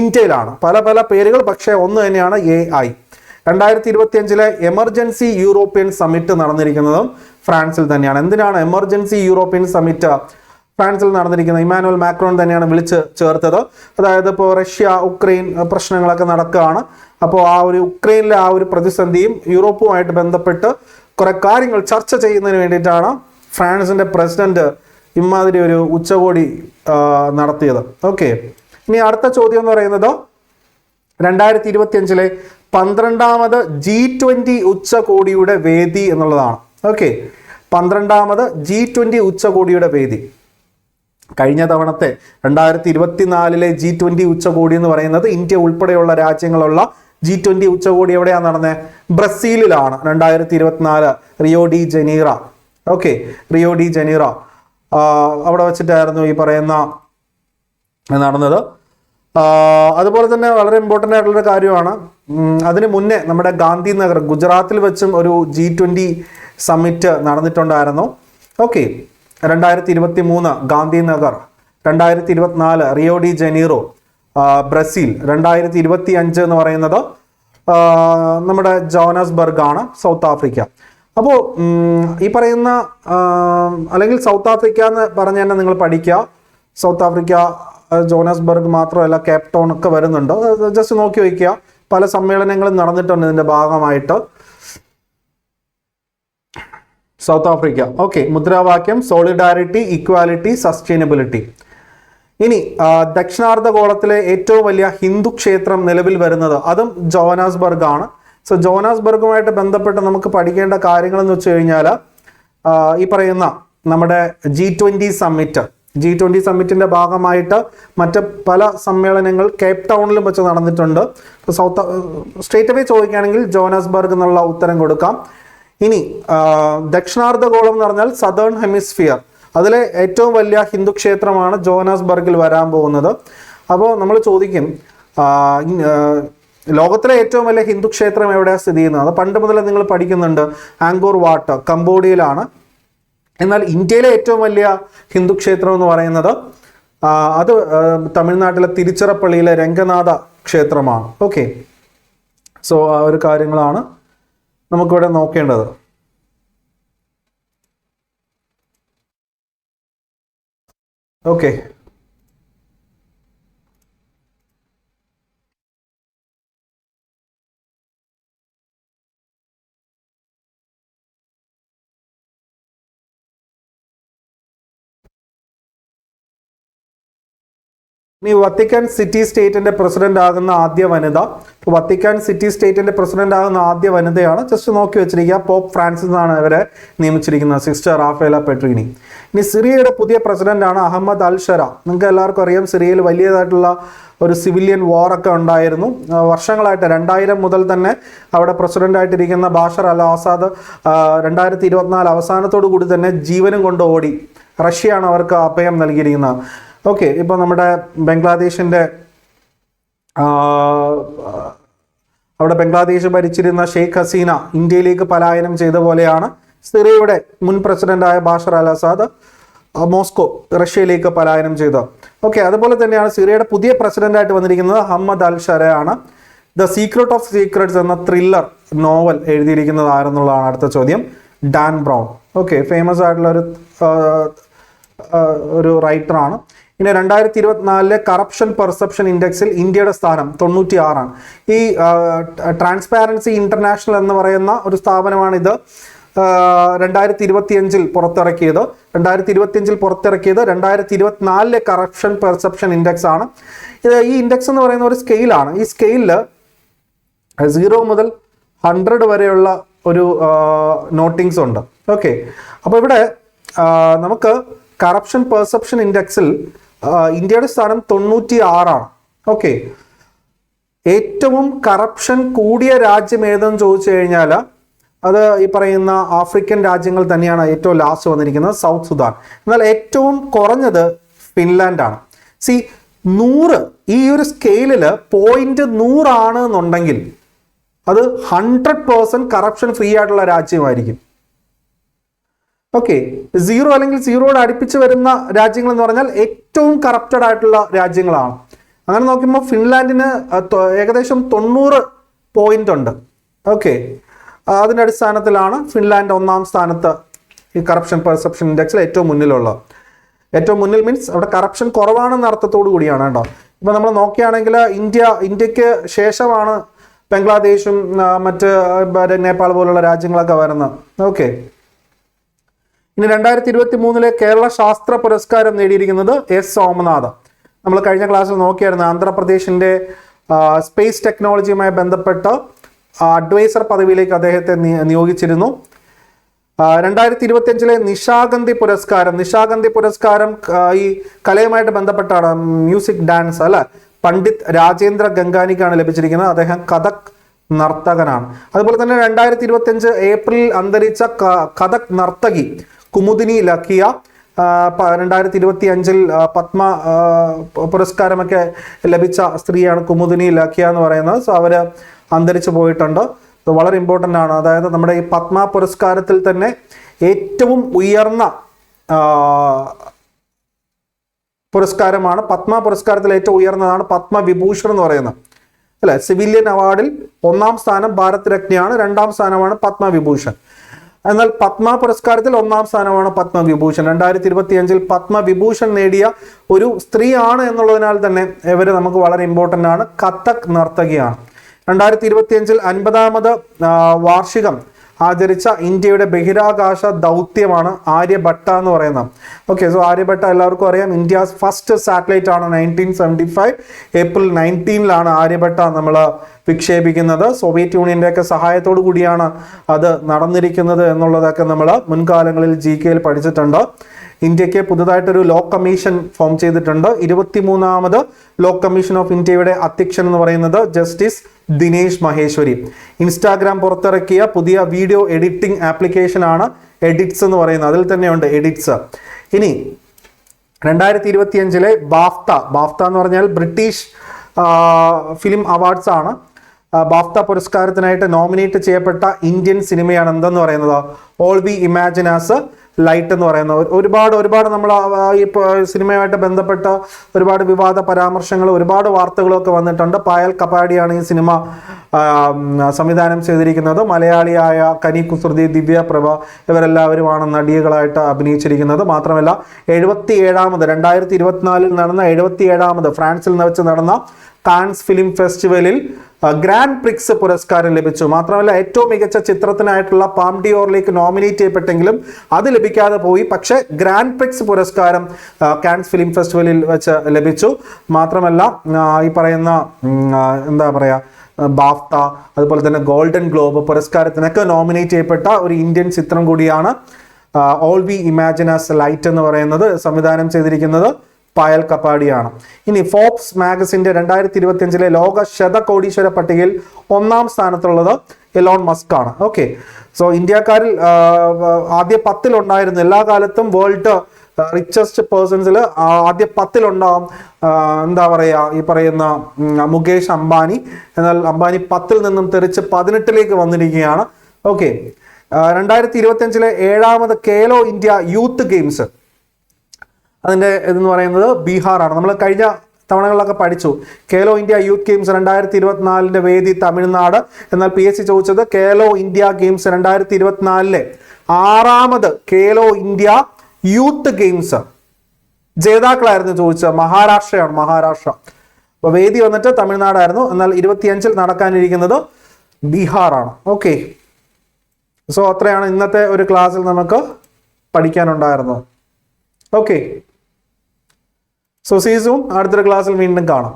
ഇന്ത്യയിലാണ്. പല പേരുകൾ, പക്ഷേ ഒന്ന് തന്നെയാണ് AI. 2025 എമർജൻസി യൂറോപ്യൻ സമ്മിറ്റ് നടന്നിരിക്കുന്നതും ഫ്രാൻസിൽ തന്നെയാണ്. എന്തിനാണ് എമർജൻസി യൂറോപ്യൻ സമ്മിറ്റ് ഫ്രാൻസിൽ നടന്നിരിക്കുന്നത്? ഇമാനുവൽ മാക്രോൺ തന്നെയാണ് വിളിച്ച് ചേർത്തത്. അതായത് ഇപ്പോൾ റഷ്യ ഉക്രൈൻ പ്രശ്നങ്ങളൊക്കെ നടക്കുകയാണ്. അപ്പോൾ ഉക്രൈനിലെ ഒരു പ്രതിസന്ധിയും യൂറോപ്പുമായിട്ട് ബന്ധപ്പെട്ട് കുറെ കാര്യങ്ങൾ ചർച്ച ചെയ്യുന്നതിന് വേണ്ടിയിട്ടാണ് ഫ്രാൻസിന്റെ പ്രസിഡന്റ് ഇമാതിരി ഒരു ഉച്ചകോടി നടത്തിയത്. ഓക്കെ, ഇനി അടുത്ത ചോദ്യം എന്ന് പറയുന്നത് 2025 12ാമത് G20 ഉച്ചകോടിയുടെ വേദി എന്നുള്ളതാണ്. ഓക്കെ, 12ാമത് G20 ഉച്ചകോടിയുടെ വേദി. കഴിഞ്ഞ തവണത്തെ 2024 G20 ഉച്ചകോടി എന്ന് പറയുന്നത് ഇന്ത്യ ഉൾപ്പെടെയുള്ള രാജ്യങ്ങളുള്ള G20 ഉച്ചകോടി എവിടെയാണ് നടന്നത്? ബ്രസീലിലാണ്. 2024 റിയോ ഡി ജനീറ. ഓക്കെ, റിയോ ഡി ജനീറ അവിടെ വെച്ചിട്ടായിരുന്നു ഈ പറയുന്ന നടന്നത്. അതുപോലെ തന്നെ വളരെ ഇമ്പോർട്ടൻ്റ് ആയിട്ടുള്ളൊരു കാര്യമാണ്, അതിന് മുന്നേ നമ്മുടെ ഗാന്ധിനഗർ ഗുജറാത്തിൽ വെച്ചും ഒരു G20 സമ്മിറ്റ് നടന്നിട്ടുണ്ടായിരുന്നു. Okay, 2023 Gandhinagar, 2024 Rio de Janeiro Brazil, 2025 എന്ന് പറയുന്നത് നമ്മുടെ ജോഹന്നാസ്ബർഗ് ആണ്, സൗത്ത് ആഫ്രിക്ക. അപ്പോൾ ഈ പറയുന്ന അല്ലെങ്കിൽ സൗത്ത് ആഫ്രിക്ക എന്ന് പറഞ്ഞ് തന്നെ നിങ്ങൾ പഠിക്കുക. സൗത്ത് ആഫ്രിക്ക ജോഹന്നാസ്ബർഗ് മാത്രമല്ല, കേപ്പ് ടൗൺ ഒക്കെ വരുന്നുണ്ട്. ജസ്റ്റ് നോക്കി വയ്ക്കുക. പല സമ്മേളനങ്ങളും നടന്നിട്ടുണ്ട് ഇതിൻ്റെ ഭാഗമായിട്ട്. South Africa. ഓക്കെ, മുദ്രാവാക്യം സോളിഡാരിറ്റി, ഇക്വാലിറ്റി, സസ്റ്റൈനബിലിറ്റി. ഇനി ദക്ഷിണാർദ്ധഗോളത്തിലെ ഏറ്റവും വലിയ ഹിന്ദു ക്ഷേത്രം നിലവിൽ വരുന്നത് അതും ജോഹന്നാസ്ബർഗ് ആണ്. സോ ജോഹന്നാസ്ബർഗുമായിട്ട് ബന്ധപ്പെട്ട് നമുക്ക് പഠിക്കേണ്ട കാര്യങ്ങളെന്ന് വെച്ച് കഴിഞ്ഞാൽ ഈ പറയുന്ന നമ്മുടെ G20 സമ്മിറ്റിൻ്റെ ഭാഗമായിട്ട് മറ്റ് പല സമ്മേളനങ്ങൾ കേപ്പ് ടൗണിലും വെച്ച് നടന്നിട്ടുണ്ട്. സൗത്ത് സ്ട്രേറ്റ് അവേ ചോദിക്കുകയാണെങ്കിൽ ജോഹന്നാസ്ബർഗ് എന്നുള്ള ഉത്തരം കൊടുക്കാം. ഇനി ദക്ഷിണാർദ്ധഗോളം എന്ന് പറഞ്ഞാൽ സദേൺ ഹെമിസ്ഫിയർ, അതിലെ ഏറ്റവും വലിയ ഹിന്ദു ക്ഷേത്രമാണ് ജോഹന്നാസ്ബർഗിൽ വരാൻ പോകുന്നത്. അപ്പോൾ നമ്മൾ ചോദിക്കും ലോകത്തിലെ ഏറ്റവും വലിയ ഹിന്ദു ക്ഷേത്രം എവിടെയാണ് സ്ഥിതി ചെയ്യുന്നത്? അത് പണ്ട് മുതലേ നിങ്ങൾ പഠിക്കുന്നുണ്ട്. ആങ്കോർ വാട്ട് കംബോഡിയയിലാണ്. എന്നാൽ ഇന്ത്യയിലെ ഏറ്റവും വലിയ ഹിന്ദു ക്ഷേത്രം എന്ന് പറയുന്നത് അത് തമിഴ്നാട്ടിലെ തിരുച്ചിറപ്പള്ളിയിലെ രംഗനാഥ ക്ഷേത്രമാണ്. ഓക്കെ, സോ ആ ഒരു കാര്യങ്ങളാണ് നമുക്കിവിടെ നോക്കേണ്ടത്. ഓക്കെ, ഇനി വത്തിക്കാൻ സിറ്റി സ്റ്റേറ്റിന്റെ പ്രസിഡന്റ് ആകുന്ന ആദ്യ വനിത. വത്തിക്കാൻ സിറ്റി സ്റ്റേറ്റിന്റെ പ്രസിഡന്റ് ആകുന്ന ആദ്യ വനിതയാണ്. ജസ്റ്റ് നോക്കി വെച്ചിരിക്കുക. പോപ്പ് ഫ്രാൻസിസ് ആണ് ഇവരെ നിയമിച്ചിരിക്കുന്നത്, സിസ്റ്റർ റാഫേല പെട്രീനി. ഇനി സിറിയയുടെ പുതിയ പ്രസിഡന്റാണ് അഹമ്മദ് അൽ ഷറ. നിങ്ങൾക്ക് എല്ലാവർക്കും അറിയാം, സിറിയയിൽ വലിയതായിട്ടുള്ള ഒരു സിവിലിയൻ വാറൊക്കെ ഉണ്ടായിരുന്നു വർഷങ്ങളായിട്ട്. 2000 മുതൽ തന്നെ അവിടെ പ്രസിഡന്റായിട്ടിരിക്കുന്ന ബാഷർ അൽ ആസാദ് 2024 അവസാനത്തോടു കൂടി തന്നെ ജീവനും കൊണ്ട് ഓടി. റഷ്യയാണ് അവർക്ക് അഭയം നൽകിയിരിക്കുന്നത്. ഓക്കെ, ഇപ്പോൾ നമ്മുടെ ബംഗ്ലാദേശിൻ്റെ അവിടെ ബംഗ്ലാദേശ് ഭരിച്ചിരുന്ന ഷെയ്ഖ് ഹസീന ഇന്ത്യയിലേക്ക് പലായനം ചെയ്ത പോലെയാണ് സിറിയയുടെ മുൻ പ്രസിഡന്റായ ബാഷർ അൽ ആസാദ് മോസ്കോ റഷ്യയിലേക്ക് പലായനം ചെയ്തത്. ഓക്കെ, അതുപോലെ തന്നെയാണ് സിറിയയുടെ പുതിയ പ്രസിഡന്റായിട്ട് വന്നിരിക്കുന്നത് അഹമ്മദ് അൽ ഷറയാണ്. ദ സീക്രട്ട് ഓഫ് സീക്രട്സ് എന്ന ത്രില്ലർ നോവൽ എഴുതിയിരിക്കുന്നത് ആരെന്നുള്ളതാണ് അടുത്ത ചോദ്യം. Dan brown. ഓക്കെ, ഫേമസ് ആയിട്ടുള്ള ഒരു റൈറ്ററാണ്. ഇനി 2024 കറപ്ഷൻ പെർസെപ്ഷൻ ഇൻഡെക്സിൽ ഇന്ത്യയുടെ സ്ഥാനം 96 ആണ്. ഈ ട്രാൻസ്പാരൻസി ഇന്റർനാഷണൽ എന്ന് പറയുന്ന ഒരു സ്ഥാപനമാണിത് 2025 പുറത്തിറക്കിയത്. 2024 കറപ്ഷൻ പെർസെപ്ഷൻ ഇൻഡെക്സ് ആണ്. ഈ ഇൻഡെക്സ് എന്ന് പറയുന്ന ഒരു സ്കെയിലാണ്. ഈ സ്കെയിലിൽ 0 മുതൽ 100 വരെയുള്ള ഒരു നോട്ടിങ്സ് ഉണ്ട്. ഓക്കെ, അപ്പോൾ ഇവിടെ നമുക്ക് കറപ്ഷൻ പെർസെപ്ഷൻ ഇൻഡെക്സിൽ ഇന്ത്യയുടെ സ്ഥാനം 96 ആണ്. ഓക്കെ, ഏറ്റവും കറപ്ഷൻ കൂടിയ രാജ്യം ഏതെന്ന് ചോദിച്ചു കഴിഞ്ഞാൽ അത് ഈ പറയുന്ന ആഫ്രിക്കൻ രാജ്യങ്ങൾ തന്നെയാണ് ഏറ്റവും ലാസ്റ്റ് വന്നിരിക്കുന്നത്, സൗത്ത് സുഡാൻ. എന്നാൽ ഏറ്റവും കുറഞ്ഞത് ഫിൻലാൻഡാണ്. 100 ഈ ഒരു സ്കെയിലിൽ 0.100 ആണ് എന്നുണ്ടെങ്കിൽ അത് 100% കറപ്ഷൻ ഫ്രീ ആയിട്ടുള്ള രാജ്യമായിരിക്കും. ഓക്കെ, 0 അല്ലെങ്കിൽ 0യോട് അടുപ്പിച്ച് വരുന്ന രാജ്യങ്ങൾ എന്ന് പറഞ്ഞാൽ ഏറ്റവും കറപ്റ്റഡ് ആയിട്ടുള്ള രാജ്യങ്ങളാണ്. അങ്ങനെ നോക്കുമ്പോൾ ഫിൻലാൻഡിന് ഏകദേശം 90 പോയിന്റ് ഉണ്ട്. ഓക്കെ, അതിൻ്റെ അടിസ്ഥാനത്തിലാണ് ഫിൻലാൻഡ് 1ാം സ്ഥാനത്ത് ഈ കറപ്ഷൻ പെർസെപ്ഷൻ ഇൻഡെക്സിൽ ഏറ്റവും മുന്നിലുള്ളത്. ഏറ്റവും മുന്നിൽ മീൻസ് അവിടെ കറപ്ഷൻ കുറവാണെന്ന അർത്ഥത്തോടു കൂടിയാണ് കേട്ടോ. ഇപ്പം നമ്മൾ നോക്കുകയാണെങ്കിൽ ഇന്ത്യക്ക് ശേഷമാണ് ബംഗ്ലാദേശും മറ്റ് നേപ്പാൾ പോലുള്ള രാജ്യങ്ങളൊക്കെ വരുന്നത്. ഓക്കെ, ഇനി 2023 കേരള ശാസ്ത്ര പുരസ്കാരം നേടിയിരിക്കുന്നത് എസ് സോമനാഥ്. നമ്മൾ കഴിഞ്ഞ ക്ലാസ്സിൽ നോക്കിയായിരുന്നു ആന്ധ്രാപ്രദേശിൻ്റെ സ്പേസ് ടെക്നോളജിയുമായി ബന്ധപ്പെട്ട് അഡ്വൈസർ പദവിയിലേക്ക് അദ്ദേഹത്തെ നിയോഗിച്ചിരുന്നു. 2025 നിശാഗന്ധി പുരസ്കാരം ഈ കലയുമായിട്ട് ബന്ധപ്പെട്ടാണ്, മ്യൂസിക് ഡാൻസ് അല്ലെ, പണ്ഡിറ്റ് രാജേന്ദ്ര ഗംഗാനിക്കാണ് ലഭിച്ചിരിക്കുന്നത്. അദ്ദേഹം കഥക് നർത്തകനാണ്. അതുപോലെ തന്നെ 2025 ഏപ്രിലിൽ അന്തരിച്ച കഥക് നർത്തകി കുമുദിനി ലക്കിയ 2025 പത്മ പുരസ്കാരമൊക്കെ ലഭിച്ച സ്ത്രീയാണ് കുമുദിനി ലക്കിയ എന്ന് പറയുന്നത്. സോ അവര് അന്തരിച്ചു പോയിട്ടുണ്ട്. വളരെ ഇമ്പോർട്ടൻ്റ് ആണ്. അതായത് നമ്മുടെ ഈ പത്മ പുരസ്കാരത്തിൽ തന്നെ ഏറ്റവും ഉയർന്ന പുരസ്കാരമാണ്, പത്മ പുരസ്കാരത്തിൽ ഏറ്റവും ഉയർന്നതാണ് പത്മവിഭൂഷൺ എന്ന് പറയുന്നത് അല്ലെ. സിവിലിയൻ അവാർഡിൽ 1ാം സ്ഥാനം ഭാരത് രത്നയാണ്, 2ാം സ്ഥാനമാണ് പത്മവിഭൂഷൺ. എന്നാൽ പത്മ പുരസ്കാരത്തിൽ 1ാം സ്ഥാനമാണ് പത്മവിഭൂഷൺ. 2025 പത്മവിഭൂഷൺ നേടിയ ഒരു സ്ത്രീയാണ് എന്നുള്ളതിനാൽ തന്നെ ഇവർ നമുക്ക് വളരെ ഇമ്പോർട്ടൻ്റ് ആണ്. കഥക് നർത്തകിയാണ്. 2025 50ാമത് വാർഷികം ആചരിച്ച ഇന്ത്യയുടെ ബഹിരാകാശ ദൗത്യമാണ് ആര്യഭട്ട എന്ന് പറയുന്നത്. ഓക്കെ, സോ ആര്യഭട്ട എല്ലാവർക്കും അറിയാം, ഇന്ത്യസ് ഫസ്റ്റ് സാറ്റലൈറ്റ് ആണ്. 1975 ഏപ്രിൽ 19 ആര്യഭട്ട നമ്മൾ വിക്ഷേപിക്കുന്നത്. സോവിയറ്റ് യൂണിയൻ്റെ ഒക്കെ സഹായത്തോടു കൂടിയാണ് അത് നടന്നിരിക്കുന്നത് എന്നുള്ളതൊക്കെ നമ്മൾ മുൻകാലങ്ങളിൽ GK പഠിച്ചിട്ടുണ്ട്. ഇന്ത്യക്ക് പുതുതായിട്ടൊരു ലോ കമ്മീഷൻ ഫോം ചെയ്തിട്ടുണ്ട്. 23ാമത് ലോ കമ്മീഷൻ ഓഫ് ഇന്ത്യയുടെ അധ്യക്ഷൻ എന്ന് പറയുന്നത് ജസ്റ്റിസ് ദിനേശ് മഹേശ്വരി. ഇൻസ്റ്റാഗ്രാം പുറത്തിറക്കിയ പുതിയ വീഡിയോ എഡിറ്റിംഗ് ആപ്ലിക്കേഷൻ ആണ് എഡിറ്റ്സ് എന്ന് പറയുന്നത്. അതിൽ തന്നെയുണ്ട് എഡിറ്റ്സ്. ഇനി 2025 ബാഫ്ത എന്ന് പറഞ്ഞാൽ ബ്രിട്ടീഷ് ഫിലിം അവാർഡ്സ് ആണ്. ബാഫ്ത പുരസ്കാരത്തിനായിട്ട് നോമിനേറ്റ് ചെയ്യപ്പെട്ട ഇന്ത്യൻ സിനിമയാണ് എന്തെന്ന് പറയുന്നത് all we imagine as light എന്ന് പറയുന്നത്. ഒരുപാട് നമ്മൾ ഈ സിനിമയുമായിട്ട് ബന്ധപ്പെട്ട ഒരുപാട് വിവാദ പരാമർശങ്ങൾ, ഒരുപാട് വാർത്തകളൊക്കെ വന്നിട്ടുണ്ട്. പായൽ കപാഡിയാണ് ഈ സിനിമ സംവിധാനം ചെയ്തിരിക്കുന്നത്. മലയാളിയായ കനി കുസൃതി, ദിവ്യ പ്രഭ ഇവരെല്ലാവരുമാണ് നടികളായിട്ട് അഭിനയിച്ചിരിക്കുന്നത്. മാത്രമല്ല 2024 നടന്ന 77ാമത് ഫ്രാൻസിൽ വെച്ച് നടന്ന കാൻസ് ഫിലിം ഫെസ്റ്റിവലിൽ ഗ്രാൻഡ് പ്രിക്സ് പുരസ്കാരം ലഭിച്ചു. മാത്രമല്ല ഏറ്റവും മികച്ച ചിത്രത്തിനായിട്ടുള്ള പാം ഡിയോറിലേക്ക് നോമിനേറ്റ് ചെയ്യപ്പെട്ടെങ്കിലും അത് ലഭിക്കാതെ പോയി. പക്ഷേ ഗ്രാൻഡ് പ്രിക്സ് പുരസ്കാരം കാൻസ് ഫിലിം ഫെസ്റ്റിവലിൽ വെച്ച് ലഭിച്ചു. മാത്രമല്ല ഈ പറയുന്ന എന്താ പറയുക ബാഫ്ത, അതുപോലെ തന്നെ ഗോൾഡൻ ഗ്ലോബ് പുരസ്കാരത്തിനൊക്കെ നോമിനേറ്റ് ചെയ്യപ്പെട്ട ഒരു ഇന്ത്യൻ ചിത്രം കൂടിയാണ് all we imagine as light എന്ന് പറയുന്നത്. സംവിധാനം ചെയ്തിരിക്കുന്നത് പായൽ കപാഡിയാണ്. ഇനി ഫോബ്സ് മാഗസിന്റെ 2025 ലോക ശതകോടീശ്വര പട്ടികയിൽ 1ാം സ്ഥാനത്തുള്ളത് എലോൺ മസ്ക് ആണ്. ഓക്കെ, സോ ഇന്ത്യക്കാരിൽ ആദ്യ 10 ഉണ്ടായിരുന്നു. എല്ലാ കാലത്തും വേൾഡ് റിച്ചസ്റ്റ് പേഴ്സൺസിൽ ആദ്യ 10 ഉണ്ടാവും എന്താ പറയുക ഈ പറയുന്ന മുകേഷ് അംബാനി. എന്നാൽ അംബാനി 10 നിന്നും തെറിച്ച് 18 വന്നിരിക്കുകയാണ്. ഓക്കെ, 2025 7ാമത് ഖേലോ ഇന്ത്യ യൂത്ത് ഗെയിംസ് അതിൻ്റെ ഇതെന്ന് പറയുന്നത് ബീഹാറാണ്. നമ്മൾ കഴിഞ്ഞ തവണകളിലൊക്കെ പഠിച്ചു ഖേലോ ഇന്ത്യ യൂത്ത് ഗെയിംസ് 2024 വേദി തമിഴ്നാട്. എന്നാൽ PSC ചോദിച്ചത് ഖേലോ ഇന്ത്യ ഗെയിംസ് 2024 6ാമത് ഖേലോ ഇന്ത്യ യൂത്ത് ഗെയിംസ് ജേതാക്കളായിരുന്നു ചോദിച്ചത്. മഹാരാഷ്ട്ര. അപ്പോൾ വേദി വന്നിട്ട് തമിഴ്നാടായിരുന്നു. എന്നാൽ 25 നടക്കാനിരിക്കുന്നത് ബീഹാറാണ്. ഓക്കെ, സോ അത്രയാണ് ഇന്നത്തെ ഒരു ക്ലാസ്സിൽ നമുക്ക് പഠിക്കാനുണ്ടായിരുന്നത്. Okay, so see soon. അടുത്തൊരു ക്ലാസ്സിൽ വീണ്ടും കാണാം.